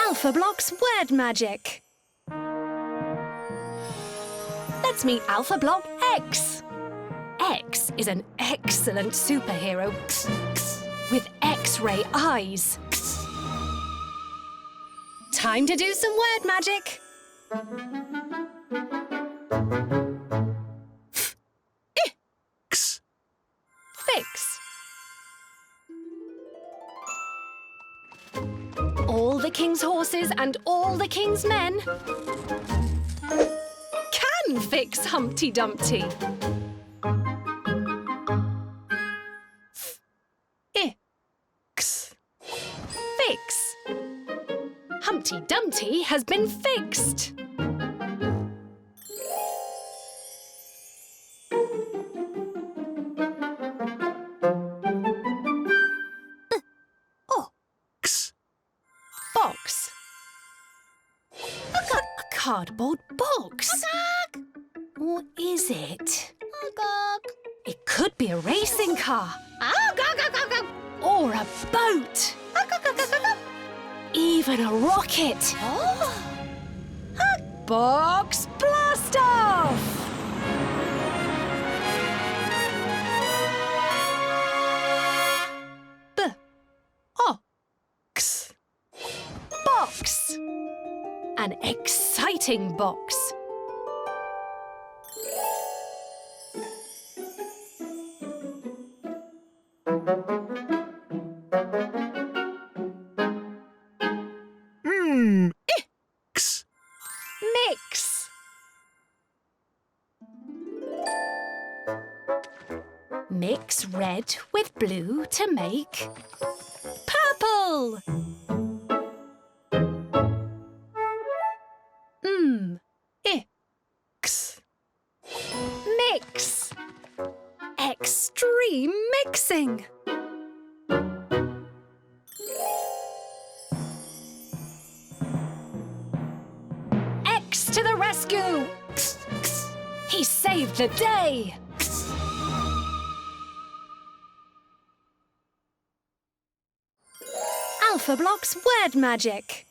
Alphablocks Word Magic. Let's meet Alphablock X. X is an excellent superhero with X-ray eyes. Time to do some word magic. X. Fix. All the king's horses and all the king's men can fix Humpty Dumpty. X. Fix. Humpty Dumpty has been fixed. X. Box. A cardboard box. Or is it? It could be a racing car. Or a boat. Even a rocket. Box blast off! X. Box. An exciting box. X. Mix. Mix red with blue to make purple. X. Mix. Extreme mixing. X to the rescue. He saved the day. Alphablocks Word Magic.